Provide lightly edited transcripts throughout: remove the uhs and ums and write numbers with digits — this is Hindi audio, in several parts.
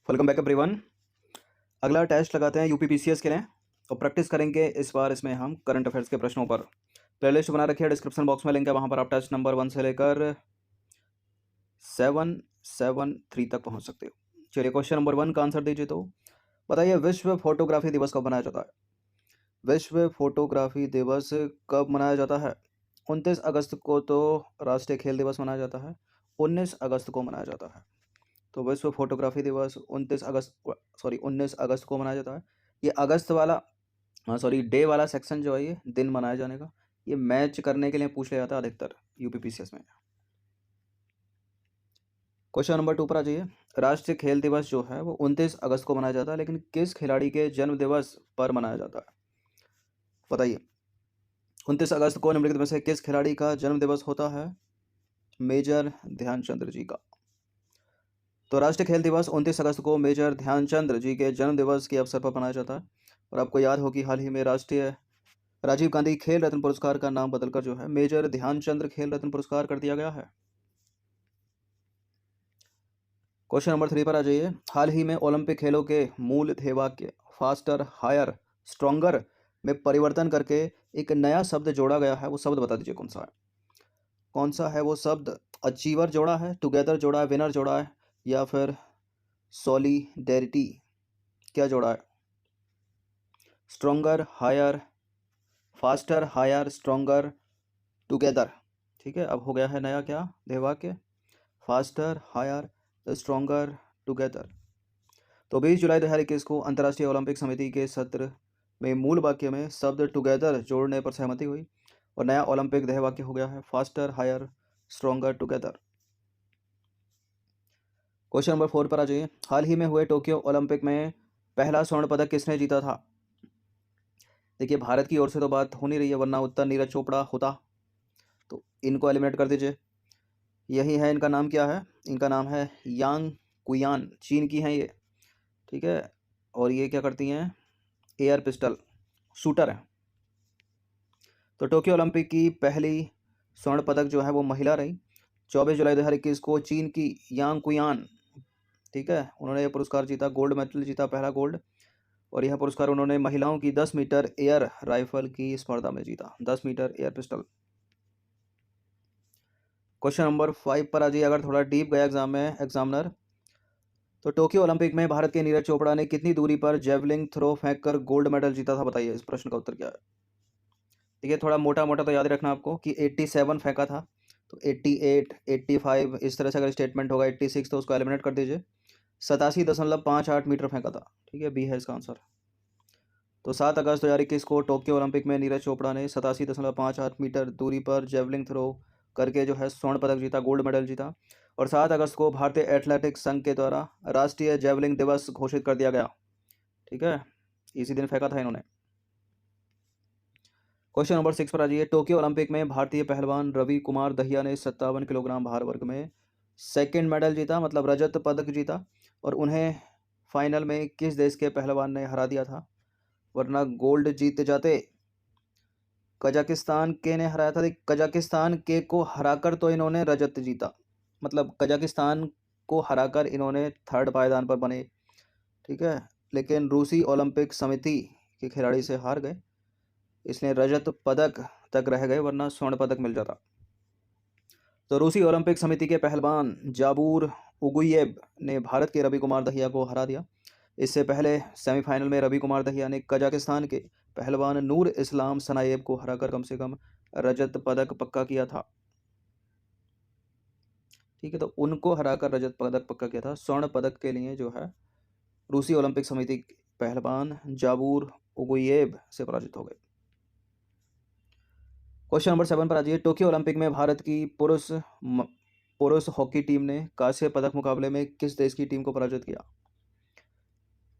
Welcome back everyone. अगला टेस्ट लगाते हैं यूपीपीसीएस के लिए और प्रैक्टिस करेंगे इस बार इसमें हम करंट अफेयर्स के प्रश्नों पर। प्लेलिस्ट बना रखी है, डिस्क्रिप्शन बॉक्स में लिंक है, वहाँ पर आप टेस्ट नंबर 1 से लेकर 773 तक पहुँच सकते हो। चलिए क्वेश्चन नंबर 1 का आंसर दीजिए। तो बताइए, विश्व फोटोग्राफी दिवस कब मनाया जाता है? विश्व फोटोग्राफी दिवस कब मनाया जाता है? 29 अगस्त को तो राष्ट्रीय खेल दिवस मनाया जाता है, 19 अगस्त को मनाया जाता है। तो विश्व फोटोग्राफी दिवस 19 अगस्त को मनाया जाता है। ये अगस्त वाला डे वाला सेक्शन जो है, ये दिन मनाए जाने का, ये मैच करने के लिए पूछ लिया जाता है अधिकतर यूपीपीसीएस में। क्वेश्चन नंबर 2 पर आ जाइए। राष्ट्रीय खेल दिवस जो है वो 29 अगस्त को मनाया जाता है, लेकिन किस खिलाड़ी के जन्म दिवस पर मनाया जाता है? बताइए, 29 अगस्त को निम्नलिखित में से किस खिलाड़ी का जन्म दिवस होता है? मेजर ध्यानचंद्र जी का। तो राष्ट्रीय खेल दिवस 29 अगस्त को मेजर ध्यानचंद्र जी के जन्म दिवस के अवसर पर मनाया जाता है। और आपको याद हो कि हाल ही में राष्ट्रीय राजीव गांधी खेल रत्न पुरस्कार का नाम बदलकर जो है मेजर ध्यानचंद्र खेल रत्न पुरस्कार कर दिया गया है। क्वेश्चन नंबर 3 पर आ जाइए। हाल ही में ओलंपिक खेलों के मूल ध्येयवाक्य फास्टर, हायर, स्ट्रॉन्गर में परिवर्तन करके एक नया शब्द जोड़ा गया है, वो शब्द बता दीजिए कौन सा है? कौन सा है वो शब्द? अचीवर जोड़ा है, टुगेदर जोड़ा है, विनर जोड़ा है, या फिर सॉलिडेरिटी? क्या जोड़ा है? Stronger, higher, faster, higher, stronger, together. ठीक है, अब हो गया है नया क्या ध्येयवाक्य? Faster, higher, stronger, together. तो 20 जुलाई 2021 को अंतर्राष्ट्रीय ओलंपिक समिति के सत्र में मूल वाक्य में शब्द टुगेदर जोड़ने पर सहमति हुई और नया ओलंपिक ध्येयवाक्य हो गया है faster, higher, stronger, together. Question number 4 पर आ जाइए। हाल ही में हुए टोक्यो ओलंपिक में पहला स्वर्ण पदक किसने जीता था? देखिए, भारत की ओर से तो बात हो नहीं रही है, वरना उत्तर नीरज चोपड़ा होता। तो इनको एलिमिनेट कर दीजिए। यही है, इनका नाम क्या है? इनका नाम है यांग कुयान, चीन की हैं ये। ठीक है, और ये क्या करती हैं? एयर पिस्टल शूटर है। तो टोक्यो ओलंपिक की पहली स्वर्ण पदक जो है वो महिला रही। 24 जुलाई 2021 को चीन की यांग कुयान, ठीक है, उन्होंने ये पुरस्कार जीता, गोल्ड मेडल जीता, पहला गोल्ड। और यह पुरस्कार उन्होंने महिलाओं की 10 मीटर एयर राइफल की स्पर्धा में जीता, 10 metre air pistol. Question number 5 पर आ जाइए। अगर थोड़ा डीप गया एग्जाम में एग्जामिनर, तो टोक्यो ओलंपिक में भारत के नीरज चोपड़ा ने कितनी दूरी पर जेवलिंग थ्रो फेंककर गोल्ड मेडल जीता था? बताइए, इस प्रश्न का उत्तर क्या है? देखिए, थोड़ा मोटा मोटा तो याद रखना आपको कि 87 फेंका था, तो 88, 85 इस तरह से अगर स्टेटमेंट होगा, 86 तो उसको एलिमिनेट कर दीजिए। 87.58 मीटर फेंका था। ठीक है, बी है इसका आंसर। तो 7 अगस्त 2021 को टोक्यो ओलंपिक में नीरज चोपड़ा ने 87.58 मीटर दूरी पर जेवलिंग थ्रो करके जो है स्वर्ण पदक जीता, गोल्ड मेडल जीता। और 7 अगस्त को भारतीय एथलेटिक्स संघ के द्वारा राष्ट्रीय जेवलिंग दिवस घोषित कर दिया गया। ठीक है, इसी दिन फेंका था इन्होंने। क्वेश्चन नंबर 6 पर आ जाइए। टोक्यो ओलंपिक में भारतीय पहलवान रवि कुमार दहिया ने 57 किलोग्राम भार वर्ग में सेकंड मेडल जीता, मतलब रजत पदक जीता। और उन्हें फाइनल में किस देश के पहलवान ने हरा दिया था? वरना गोल्ड जीते जाते। कजाकिस्तान के ने हराया था। कजाकिस्तान के को हराकर तो इन्होंने रजत जीता, मतलब कजाकिस्तान को हराकर इन्होंने थर्ड पायदान पर बने। ठीक है, लेकिन रूसी ओलंपिक समिति के खिलाड़ी से हार गए, इसलिए रजत पदक तक रह गए, वरना स्वर्ण पदक मिल जाता। तो रूसी ओलंपिक समिति के पहलवान जाबूर उगुयेव ने भारत के रवि कुमार दहिया को हरा दिया। इससे पहले सेमीफाइनल में रवि कुमार दहिया ने कजाकिस्तान के पहलवान नूर इस्लाम सनाएब को हराकर कम से कम रजत पदक पक्का किया था। ठीक है, तो उनको हराकर रजत पदक पक्का किया था। स्वर्ण पदक के लिए जो है रूसी ओलंपिक समिति के पहलवान जाबूर उगुयेव से पराजित हो गए। क्वेश्चन नंबर 7 पर आ जाइए। टोक्यो ओलंपिक में भारत की पुरुष हॉकी टीम ने कांस्य पदक मुकाबले में किस देश की टीम को पराजित किया?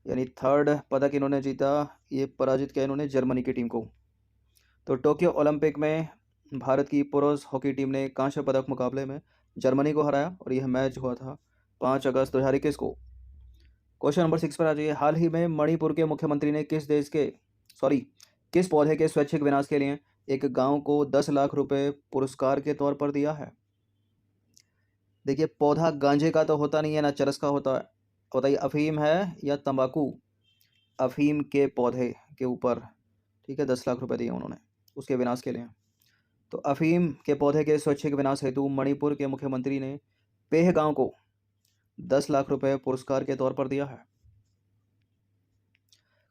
यानी थर्ड पदक इन्होंने जीता, ये पराजित किया इन्होंने जर्मनी की टीम को। तो टोक्यो ओलंपिक में भारत की पुरुष हॉकी टीम ने कांस्य पदक मुकाबले में जर्मनी को हराया और यह मैच हुआ था 5 अगस्त 2021 को। क्वेश्चन नंबर 6 पर आ जाइए। हाल ही में मणिपुर के मुख्यमंत्री ने किस पौधे के स्वैच्छिक विनाश के लिए एक गांव को 10 लाख रुपए पुरस्कार के तौर पर दिया है? देखिए, पौधा गांजे का तो होता नहीं है, ना चरस का होता है, बताइए, अफीम है या तंबाकू? अफीम के पौधे के ऊपर, ठीक है, 10 लाख रुपए दिए उन्होंने उसके विनाश के लिए। तो अफीम के पौधे के स्वैच्छिक विनाश हेतु मणिपुर के मुख्यमंत्री ने पेह गांव को 10 लाख रुपए पुरस्कार के तौर पर दिया है।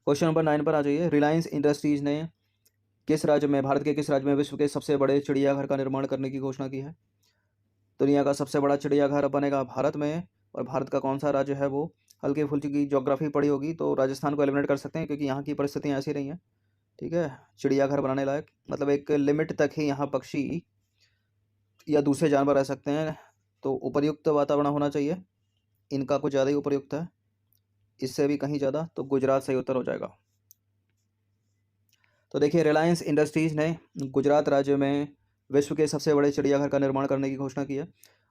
क्वेश्चन नंबर 9 पर आ जाइए। रिलायंस इंडस्ट्रीज ने किस राज्य में, भारत के किस राज्य में विश्व के सबसे बड़े चिड़ियाघर का निर्माण करने की घोषणा की है? दुनिया का सबसे बड़ा चिड़ियाघर बनेगा भारत में। और भारत का कौन सा राज्य है वो? हल्की फुल्की की ज्योग्राफी पड़ी होगी तो राजस्थान को एलिमिनेट कर सकते हैं, क्योंकि यहाँ की परिस्थितियाँ ऐसी रही हैं, ठीक है। चिड़ियाघर बनाने लायक मतलब एक लिमिट तक ही यहाँ पक्षी या दूसरे जानवर रह सकते हैं, तो उपयुक्त वातावरण होना चाहिए। इनका कुछ ज़्यादा ही उपयुक्त है, इससे भी कहीं ज़्यादा, तो गुजरात सही उत्तर हो जाएगा। तो देखिए, रिलायंस इंडस्ट्रीज ने गुजरात राज्य में विश्व के सबसे बड़े चिड़ियाघर का निर्माण करने की घोषणा की है।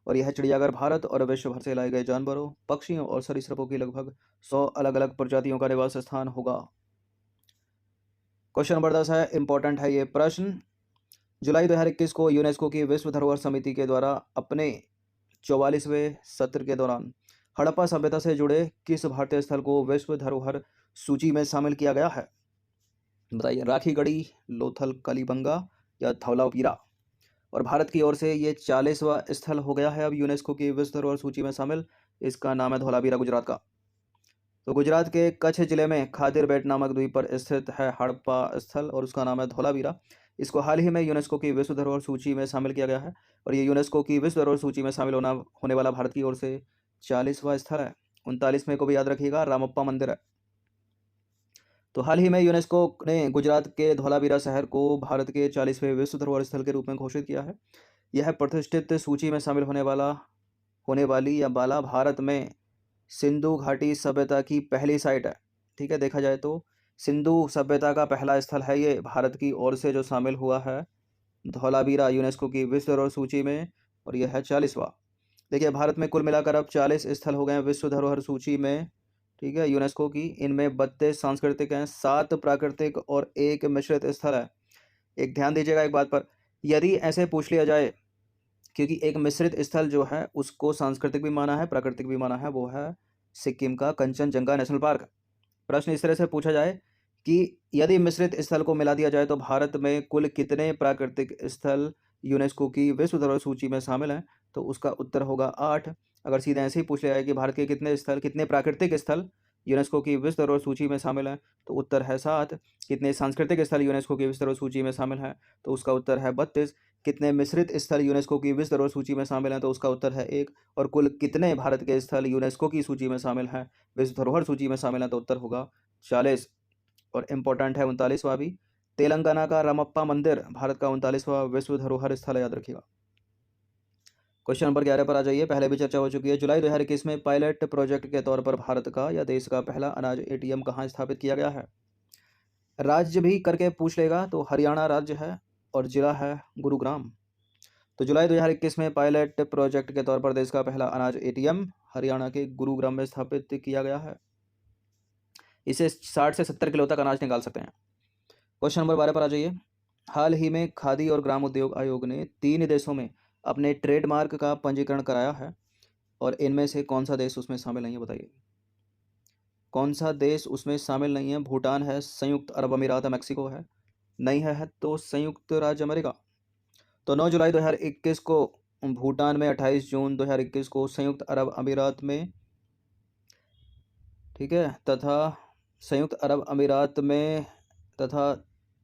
और यह चिड़ियाघर भारत और विश्व भर से लाए गए जानवरों, पक्षियों और सरीसृपों की लगभग 100 अलग अलग प्रजातियों का निवास स्थान होगा। क्वेश्चन नंबर 10 है, इंपॉर्टेंट है ये प्रश्न। जुलाई 2021 को यूनेस्को की विश्व धरोहर समिति के द्वारा अपने 44वें सत्र के दौरान हड़प्पा सभ्यता से जुड़े किस भारतीय स्थल को विश्व धरोहर सूची में शामिल किया गया है? बताइए, राखीगढ़ी, लोथल कलीबंगा या धौलावीरा? और भारत की ओर से ये 40वां स्थल हो गया है अब यूनेस्को की विश्व धरोहर सूची में शामिल। इसका नाम है धौलावीरा, गुजरात का। तो गुजरात के कच्छ जिले में खादिर बेट नामक द्वीप पर स्थित है हड़प्पा स्थल और उसका नाम है धौलावीरा। इसको हाल ही में यूनेस्को की विश्व धरोहर सूची में शामिल किया गया है और ये यूनेस्को की विश्व धरोहर सूची में शामिल होने वाला भारत की ओर से 40वां स्थल है। 39वें को भी याद रखिएगा, रामप्पा मंदिर है। तो हाल ही में यूनेस्को ने गुजरात के धौलावीरा शहर को भारत के 40वें विश्व धरोहर स्थल के रूप में घोषित किया है। यह प्रतिष्ठित सूची में शामिल होने वाली या बाला भारत में सिंधु घाटी सभ्यता की पहली साइट है, ठीक है। देखा जाए तो सिंधु सभ्यता का पहला स्थल है ये भारत की ओर से जो शामिल हुआ है धौलावीरा यूनेस्को की विश्व धरोहर सूची में, और यह है 40वां। देखिए, भारत में कुल मिलाकर अब 40 स्थल हो गए हैं विश्व धरोहर सूची में, ठीक है, यूनेस्को की। इनमें 32 सांस्कृतिक हैं, 7 प्राकृतिक और 1 मिश्रित स्थल है। एक ध्यान दीजिएगा एक बात पर, यदि ऐसे पूछ लिया जाए, क्योंकि एक मिश्रित स्थल जो है उसको सांस्कृतिक भी माना है, प्राकृतिक भी माना है, वो है सिक्किम का कंचनजंगा नेशनल पार्क। प्रश्न इस तरह से पूछा जाए कि यदि मिश्रित स्थल को मिला दिया जाए तो भारत में कुल कितने प्राकृतिक स्थल यूनेस्को की विश्व धरोहर सूची में शामिल हैं, तो उसका उत्तर होगा 8। अगर सीधे ऐसे ही पूछ लिया जाए कि भारत के कितने प्राकृतिक स्थल यूनेस्को की विश्व धरोहर सूची में शामिल हैं, तो उत्तर है 7। कितने सांस्कृतिक स्थल यूनेस्को की विश्व धरोहर सूची में शामिल हैं, तो उसका उत्तर है 32। कितने मिश्रित स्थल यूनेस्को की विश्व धरोहर सूची में शामिल हैं, तो उसका उत्तर है 1। और कुल कितने भारत के स्थल यूनेस्को की सूची में शामिल हैं, विश्व धरोहर सूची में शामिल हैं, तो उत्तर होगा 40। और इम्पोर्टेंट है 39वां भी, तेलंगाना का रामप्पा मंदिर भारत का 39वां विश्व धरोहर स्थल है, याद रखिएगा। क्वेश्चन नंबर 11 पर आ जाइए। पहले भी चर्चा हो चुकी है। जुलाई 2021 में पायलट प्रोजेक्ट के तौर पर भारत का या देश का पहला अनाज एटीएम कहाँ स्थापित किया गया है? राज्य भी करके पूछ लेगा तो हरियाणा राज्य है और जिला है गुरुग्राम। तो जुलाई 2021 में पायलट प्रोजेक्ट के तौर पर देश का पहला अनाज एटीएम हरियाणा के गुरुग्राम में स्थापित किया गया है। इसे 60 से 70 किलो तक अनाज निकाल सकते हैं। क्वेश्चन नंबर 12 पर आ जाइए। हाल ही में खादी और ग्राम उद्योग आयोग ने 3 देशों में अपने ट्रेडमार्क का पंजीकरण कराया है और इनमें से कौन सा देश उसमें शामिल नहीं है? बताइए, कौन सा देश उसमें शामिल नहीं है? भूटान है, संयुक्त अरब अमीरात है, मैक्सिको है, नहीं है तो संयुक्त राज्य अमेरिका। तो 9 जुलाई 2021 को भूटान में, 28 जून 2021 को संयुक्त अरब अमीरात में, ठीक है, तथा संयुक्त अरब अमीरात में, तथा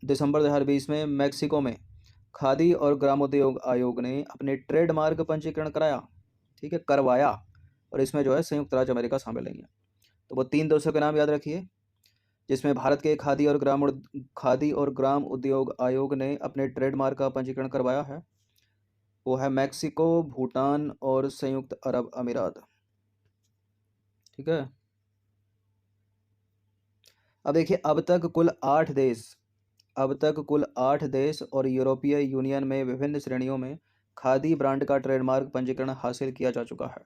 दिसंबर 2020 में मैक्सिको में खादी और ग्रामोद्योग आयोग ने अपने ट्रेडमार्क पंजीकरण कराया, ठीक है, करवाया। और इसमें जो है संयुक्त राज्य अमेरिका शामिल नहीं है। तो वो 3 देशों के नाम याद रखिए जिसमें भारत के खादी और ग्राम उद्योग आयोग ने अपने ट्रेडमार्क का पंजीकरण करवाया है। वो है मैक्सिको, भूटान और संयुक्त अरब अमीरात, ठीक है। अब देखिए, अब तक कुल 8 देश और यूरोपीय यूनियन में विभिन्न श्रेणियों में खादी ब्रांड का ट्रेडमार्क पंजीकरण हासिल किया जा चुका है।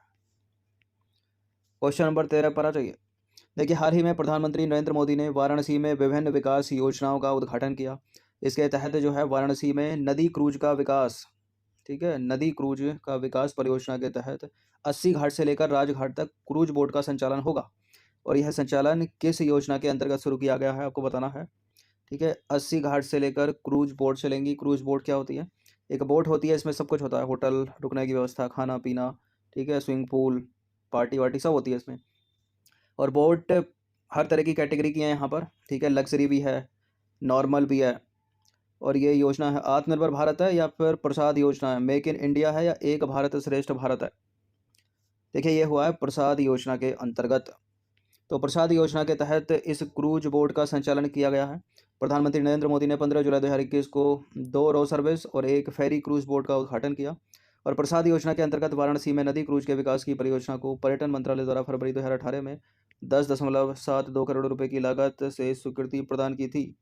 क्वेश्चन नंबर 13 पर आ जाइए। देखिए, हाल ही में प्रधानमंत्री नरेंद्र मोदी ने वाराणसी में विभिन्न विकास योजनाओं का उद्घाटन किया। इसके तहत जो है वाराणसी में नदी क्रूज का विकास, ठीक ठीक है, नदी क्रूज का विकास परियोजना के तहत 80 घाट से लेकर राजघाट तक क्रूज बोट का संचालन होगा। और यह संचालन किस योजना के अंतर्गत शुरू किया गया है आपको बताना है। ठीक है, 80 घाट से लेकर क्रूज बोट चलेंगी। क्रूज बोट क्या होती है? एक बोट होती है, इसमें सब कुछ होता है, होटल, रुकने की व्यवस्था, खाना पीना, ठीक है, स्विमिंग पूल, पार्टी वार्टी सब होती है इसमें। और बोट हर तरह की कैटेगरी की है यहाँ पर, ठीक है, लग्जरी भी है, नॉर्मल भी है। और ये योजना है आत्मनिर्भर भारत है या फिर प्रसाद योजना है, मेक इन इंडिया है या एक भारत श्रेष्ठ भारत है। देखिए ये हुआ है प्रसाद योजना के अंतर्गत। तो प्रसाद योजना के तहत इस क्रूज बोट का संचालन किया गया है। प्रधानमंत्री नरेंद्र मोदी ने 15 जुलाई 2021 को 2 रो सर्विस और एक फेरी क्रूज बोट का उद्घाटन किया। और प्रसाद योजना के अंतर्गत वाराणसी में नदी क्रूज के विकास की परियोजना को पर्यटन मंत्रालय द्वारा फरवरी 2018 में 10.72 करोड़ रुपए की लागत से स्वीकृति प्रदान की थी।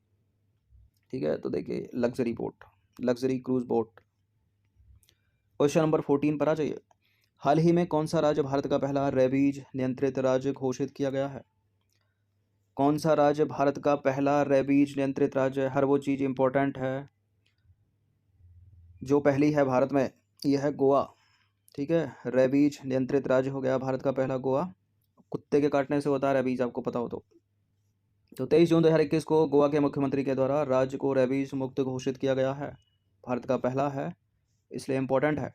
ठीक है, तो देखिए luxury boat, luxury cruise boat. Question number 14 पर आ जाइए। हाल ही में कौन सा राज्य भारत का पहला रेबीज नियंत्रित राज्य घोषित किया गया है? कौन सा राज्य भारत का पहला रेबीज नियंत्रित राज्य है? हर वो चीज़ इंपॉर्टेंट है जो पहली है भारत में, यह है गोवा। ठीक है, रेबीज नियंत्रित राज्य हो गया भारत का पहला गोवा। कुत्ते के काटने से होता है रेबीज, आपको पता हो तो 23 जून 2021 को गोवा के मुख्यमंत्री के द्वारा राज्य को रेबीज मुक्त घोषित किया गया है। भारत का पहला है, इसलिए इम्पोर्टेंट है।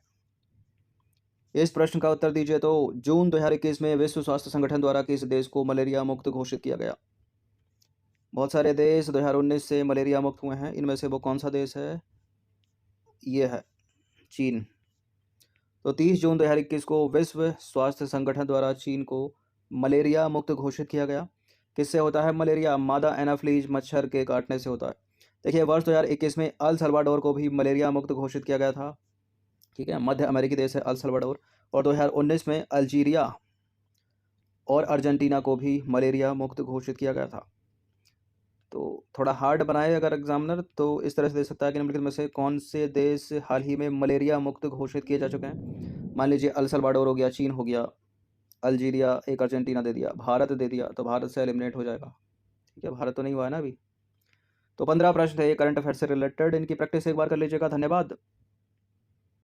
इस प्रश्न का उत्तर दीजिए। तो जून 2021 में विश्व स्वास्थ्य संगठन द्वारा किस देश को मलेरिया मुक्त घोषित किया गया? बहुत सारे देश 2019 से मलेरिया मुक्त हुए हैं, इनमें से वो कौन सा देश है? ये है चीन। तो 30 जून 2021 को विश्व स्वास्थ्य संगठन द्वारा चीन को मलेरिया मुक्त घोषित किया गया। किससे होता है मलेरिया? मादा एनाफ्लीज मच्छर के काटने से होता है। देखिए वर्ष 2021 में अल सल्वाडोर को भी मलेरिया मुक्त घोषित किया गया था। ठीक है, मध्य अमेरिकी देश है अल सल्वाडोर। और 2019 में अल्जीरिया और अर्जेंटीना को भी मलेरिया मुक्त घोषित किया गया था। तो थोड़ा हार्ड बनाए अगर एग्जामिनर तो इस तरह से दे सकता है कि निम्नलिखित में से कौन से देश हाल ही में मलेरिया मुक्त घोषित किए जा चुके हैं? मान लीजिए अल सल्वाडोर हो गया, चीन हो गया, अल्जीरिया, एक अर्जेंटीना दे दिया, भारत दे दिया, तो भारत से एलिमिनेट हो जाएगा। ठीक है, भारत तो नहीं हुआ है ना अभी। तो 15 प्रश्न थे करंट अफेयर से रिलेटेड, इनकी प्रैक्टिस एक बार कर लीजिएगा। धन्यवाद।